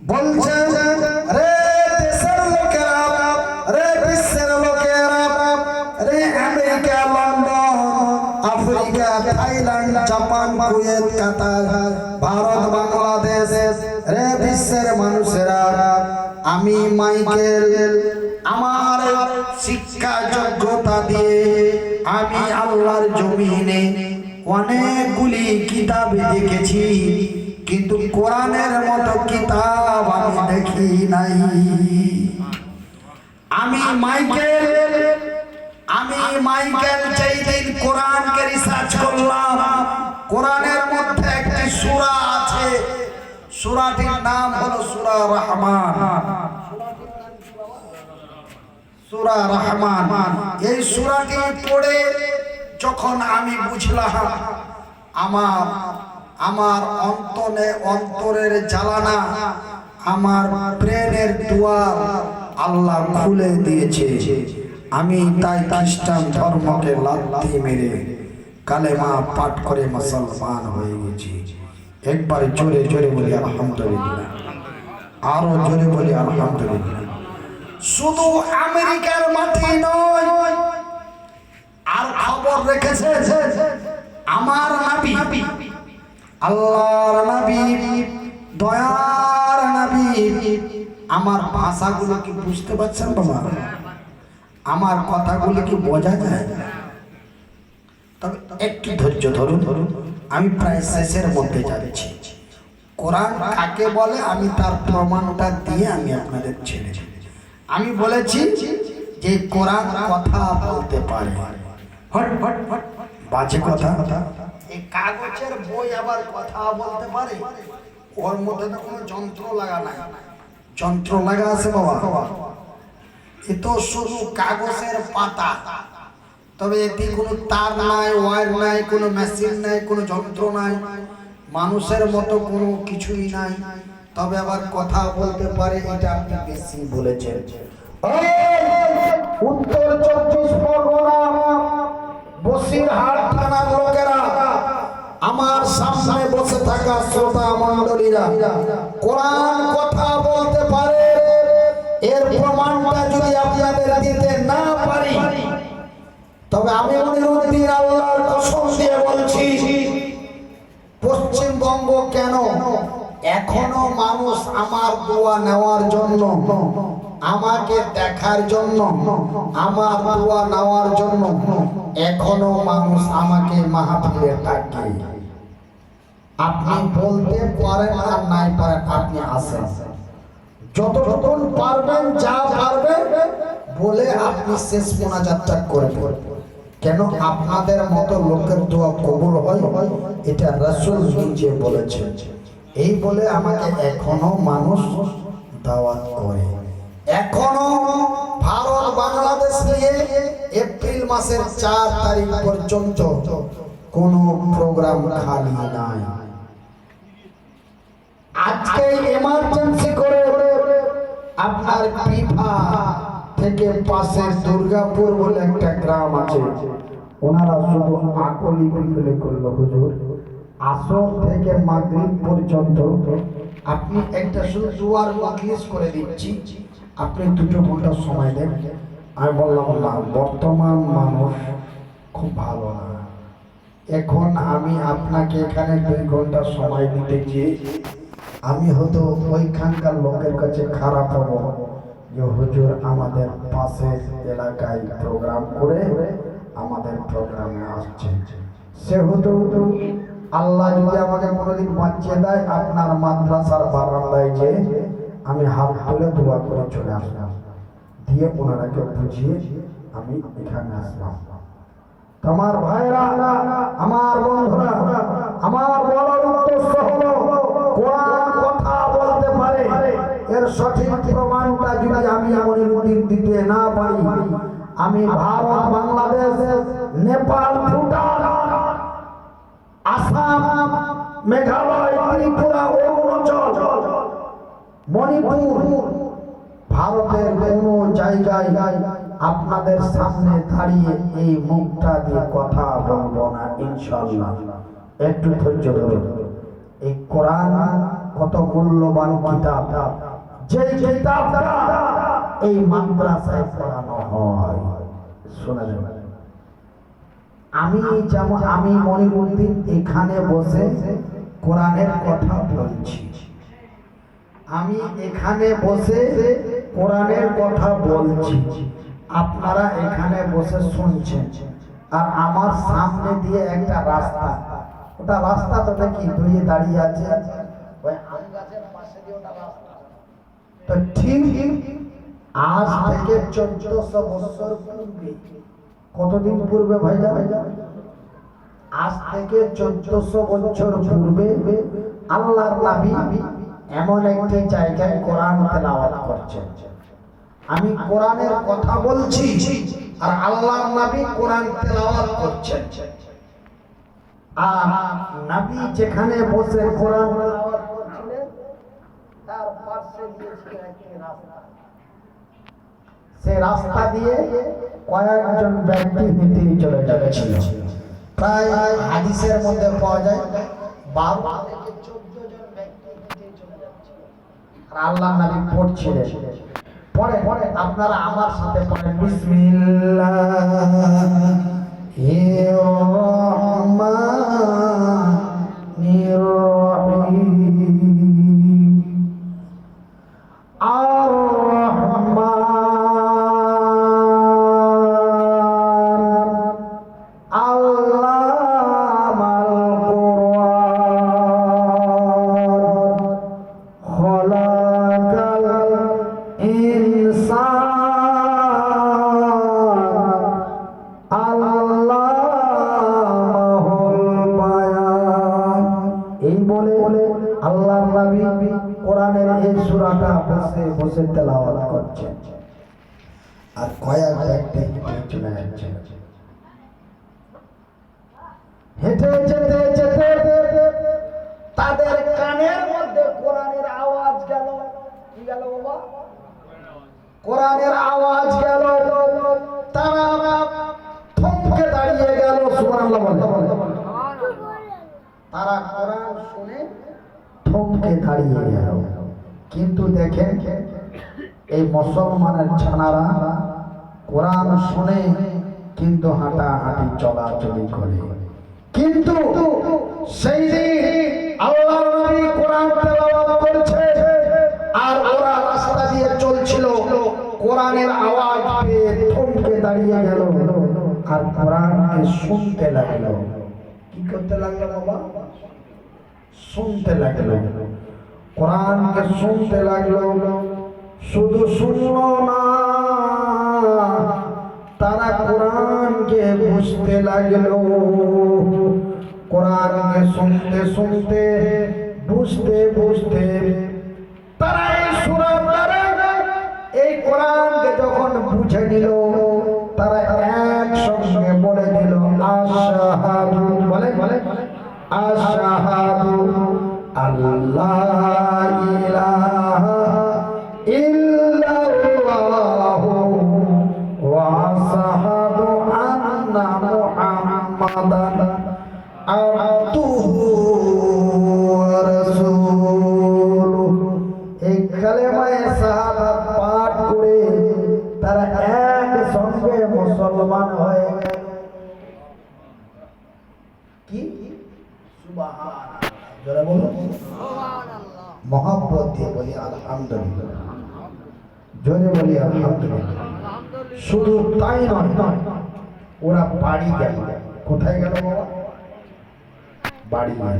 বলছে রে দেশের লোকেরা, রে বিশ্বের লোকেরা, রে America, London, Africa, Thailand, Japan, Kuwait, Qatar, Bharat, Bangladesh, রে বিশ্বের মানুষেরা, আমি মাইকেল আমার শিক্ষা যোগ্যতা দিয়ে আমি আল্লাহর জমিনে অনেকগুলি কিতাব দেখেছি, কিন্তু কোরআনের মতো কিতাব আমি দেখি নাই। আমি মাইকেল যেই দিন কোরআনকে রিসার্চ করলাম, কোরআনের মধ্যে একটি সূরা আছে, সূরাটির নাম হলো সূরা রহমান। সূরা রহমান, এই সূরাটি পড়ে যখন আমি বুঝলাম আমার অন্তরের জ্বালানা, আমার প্রেমের দুয়ার আল্লাহ খুলে দিয়েছে। আমি তাই খ্রিস্টান ধর্মকে লাথি মেরে কালেমা পাঠ করে মুসলমান হয়ে গেছি। একবার জোরে জোরে বলি আলহামদুলিল্লাহ, আরো জোরে বলি আলহামদুলিল্লাহ। শুধু আমেরিকার মাটি নয়, আর খবর রেখেছে আমার নবী, আল্লাহর নবী, দয়ার নবী। আমার ভাষাগুলো কি বুঝতে পারছেন বাবা? আমার কথাগুলো কি বোঝা যায়? তবে একটু ধৈর্য ধরুন, আমি প্রায় শেষের মধ্যে যাচ্ছি। কোরআন কাকে বলে আমি তার প্রমাণটা দিয়ে আমি আপনাদের ছেড়ে আমি বলেছি যে কোরআন কথা বলতে পারে। হট হট হট বাজে কথা। এই কাগজের বই আবার কথা বলতে পারে? ওর মধ্যে তো কোনো যন্ত্র লাগা নাই। যন্ত্র লাগা আছে বাবা? এ তো শুধু কাগজের পাতা, তবে এতে কোনো তার নাই, ওয়্যার নাই, কোনো মেশিন নাই, কোনো যন্ত্র নাই, মানুষের মতো কোনো কিছুই নাই, তবে আবার কথা বলতে পারে। এটা আপনি বেশি বলেছেন। উত্তর 24 পরগনা বসিরহাট থানার লোকেরা, আমার সামনে বসে থাকা শ্রোতা মণ্ডলীরা, কোরআন কথা বলতে পারে, এর প্রমাণটা যদি আপনাদের দিতে না পারি, তবে আমি মনিরুদ্দিন আল্লাহর কসম দিয়ে বলছি, পশ্চিমবঙ্গ কেন এখনো মানুষ আমার দোয়া নেওয়ার জন্য, আমাকে দেখার জন্য, আমার দোয়া নেওয়ার জন্য এখনো মানুষ আমাকে মাহফিলে ডাকে। আপনি বলতে পারেন আর নাই পারেন, আপনি আসেন, যতটুকু পারবেন, যা পারবেন বলে আপনি শেষ মোনাজাতটা করবেন। কেন আপনাদের মতো লোকের দোয়া কবুল হয়, এটা রাসূল নিজে বলেছেন। এই বলে আমাকে এখনো মানুষ দাওয়াত করে। এখনো ভারত বাংলাদেশ নিয়ে এপ্রিল মাসের 4 তারিখ পর্যন্ত কোনো প্রোগ্রাম খালি নাই। আজকে এমার্জেন্সি করে আপনার পিঠা থেকে পাশের দুর্গাপুর বলে একটা গ্রাম আছে, ওনারা শুধু আকলি বিকলে করলো হুজুর, আসর থেকে মাগরিব পর্যন্ত আপনি একটা শুধু দুয়ার মজলিস করে দিচ্ছি, আপনি 2 ঘন্টা সময় দেন। আমি বললাম না, বর্তমান মানুষ খুব ভালো না। এখন আমি আপনাকে এখানে 2 ঘন্টা সময় দিতে গিয়ে আমি হয়তো ওইখানকার লোকের কাছে খারাপ হব যে হুজুর আমাদের পাশের এলাকায় প্রোগ্রাম করে আমাদের প্রোগ্রামে আসছে। সেহেতু আল্লাহ যদি আমাকে কোনোদিন বাঁচিয়ে দেয়, আপনার মাদ্রাসার বারান্দায় যে আমি হাত তুলে দোয়া করে চলে আসলাম, দিয়ে ওনারাকে বুঝিয়ে আমি এখানে আসলাম। আমার ভাইরা, আমার বন্ধুরা, আমার বলার উদ্দেশ্য হলো কোরআন কথা বলতে পারে, এর সঠিক প্রমাণটা যদি আমি মনিরুদ্দিন দিতে না পারি, আমি ভারত, বাংলাদেশ, নেপাল, ভুটান, আসাম, মেঘালয়, ত্রিপুরা, অরুণাচল, মণিপুর, ভারতের কোনো জায়গায় আপনাদের সামনে দাঁড়িয়ে এই মুখটা দিয়ে কথা বলবো না ইনশাআল্লাহ। একটু ধৈর্য ধরুন। এই কোরআন কত মূল্যবান কিতাব, যে কিতাবটা এই মাদ্রাসায় পড়ানো হয়। শুনেন, আমি মনিরুদ্দিন এখানে বসে কোরআনের কথা বলছি, আমি এখানে বসে কোরআনের কথা বলছি, আপনারা এখানে বসে শুনছেন। আর আমার সামনে দিয়ে একটা রাস্তা, ওটা রাস্তা তো দেখি ধুয়ে দাঁড়িয়ে আছে, ওই আম গাছের পাশে দিয়ে ওটা রাস্তা। তো ঠিক আজ থেকে 1400 বছর পূর্বে, কতদিন পূর্বে ভাইজান? আজ থেকে 1400 বছর পূর্বে আল্লাহর নবী এমন একটি জায়গায় কোরআন তেলাওয়াত করছেন। আমি কোরআনের কথা বলছি আর আল্লাহর নবী কোরআন তেলাওয়াত করছেন। আর নবী যেখানে বসে কোরআন তেলাওয়াত করছিলেন তার পাশে দিয়েছিল একটি রাস্তা। সেই রাস্তা দিয়ে কয়েকজন ব্যক্তি হেঁটে চলে যাচ্ছিল। প্রায় হাদিসের মধ্যে পাওয়া যায় 12 থেকে 14 জন ব্যক্তি হেঁটে চলে যাচ্ছিল। আর আল্লাহর নবী পড়ছিলেন। পড়ে আপনারা আমার সাথে পড়েন, বিসমিল্লাহির রহমানির রহিম। আর রহমান আল্লামাল কুরআন খলাকাল ইনসান আল্লামাহুল বায়ান। এই বলে আল্লাহর নবী কোরআনের এই সূরাটা বসে বসে তেলাওয়াত করছেন। আর কয়েক ব্যক্তি চলে যাচ্ছে। হেঁটে যেতে যেতে তাদের কানের মধ্যে কোরআনের আওয়াজ গেল। কি গেল বাবা? কোরআনের আওয়াজ গেল। তারা থমকে দাঁড়িয়ে গেল। সুবহানাল্লাহ বলে। তারা কোরআন শুনে থমকে দাঁড়িয়ে গেল। কিন্তু দেখেন এই মুসলমানের ছানারা কোরআন শুনে কিন্তু হাঁটাহাঁটি চলাচলি করে। কিন্তু সেই দিন আল্লাহর নবী কোরআন তেলাওয়াত করছে আর ওরা রাস্তা দিয়ে চলছিল, কোরআনের আওয়াজ পেয়ে থমকে দাঁড়িয়ে গেল আর কোরআনকে শুনতে লাগলো। কি করতে লাগলো বাবা? শুনতে লাগলো। কোরআনকে শুনতে লাগলো। শুধু শুনলো না, তারা কোরআনকে বুঝতে লাগলো। কোরআনকে শুনতে শুনতে বুঝতে বুঝতে তারা এই সূরাটারে, এই কোরআনকে যখন বুঝে নিল, তারা একসঙ্গে বলে দিল আশহাদু, বলে আশহাদু আল্লাহ ইলাহা ইল্লাল্লাহু ওয়া আশহাদু আন্না মুহাম্মাদান আবদুহু ওয়া রাসূলুহু। এই কালেমায়ে শাহাদাত পাঠ করে তারা একসঙ্গে মুসলমান হয়ে গেল। কি সুবহানাল্লাহ, জোরে বলো সুবহানাল্লাহ। মহব্বত দিয়ে বলি আলহামদুলিল্লাহ, জোরে বলি আলহামদুলিল্লাহ। শুধু তাই নয়, ওরা বাড়ি গেল। কোথায় গেল বাবা? বাড়ি গেল।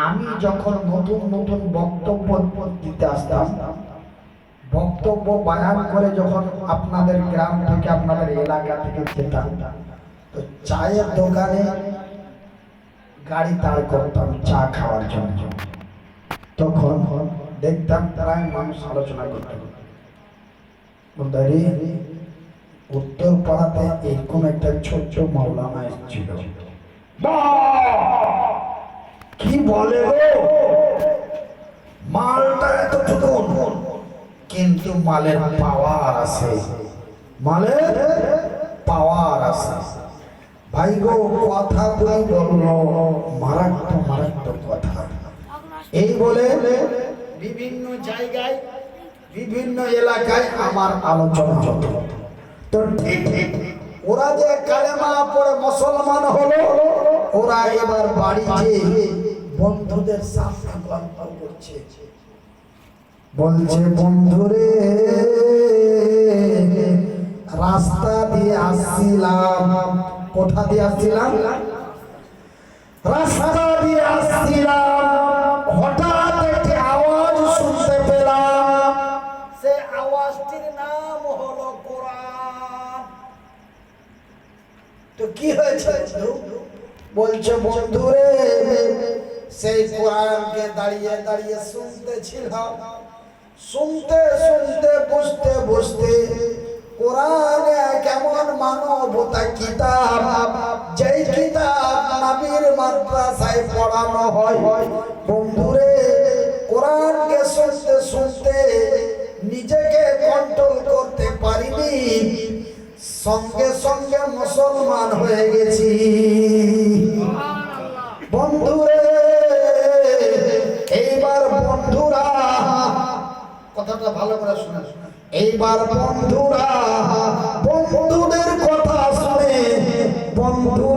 আমি যখন নতুন নতুন বক্তব্য দিতে আসতাম, বক্তব্য বায়ান করে যখন আপনাদের গ্রাম থেকে আপনাদের এলাকা থেকে যেতাম, তো চায়ের দোকানে গাড়ি দাঁড় করতাম চা খাওয়ার জন্য। তখন দেখতাম প্রায় মানুষ আলোচনা করতে, উত্তর পাড়াতে এরকম একটা ছোট্ট মাওলানা এসেছিল। কি বলে গো, মালটা এত ছোট কিন্তু মালের পাওয়ার আছে, মালের পাওয়ার আছে। ভাই গো, কথা বলল মারাত্মক মারাত্মক কথা। এই বলে বিভিন্ন জায়গায় বিভিন্ন এলাকায় আমার আলোচনা হতো। তো ঠিক ওরা যে কালেমা পড়ে মুসলমান হলো, ওরা এবার বাড়ি যেয়ে বন্ধুদের সামনে গল্প করছে, বলছে বন্ধুরে রাস্তা দিয়ে আসছিলাম। কোথা দিয়ে আসছিলাম? রাস্তা দিয়ে আসছিলাম, হঠাৎ একটি আওয়াজ শুনতে পেলাম। সেই আওয়াজটির নাম হলো কোরআন। তো কি হয়েছে? বলছে বন্ধুরে সেই কোরআনকে দাঁড়িয়ে দাঁড়িয়ে শুনতেছিলাম, শুনতে শুনতে বুঝতে বুঝতে কোরআন কেমন মানবতা কিতাব, যেই কিতাব নবীর মাদ্রাসায় পড়ানো হয়। বন্ধুরে কোরআনকে শুনতে শুনতে নিজেকে কন্ট্রোল করতে পারিনি, সঙ্গে সঙ্গে মুসলমান হয়ে গেছি। বন্ধুরে এইবার বন্ধুরা কথাটা ভালো করে শুনে, এইবার বন্ধুরা বন্ধুদের কথা শুনে বন্ধুরা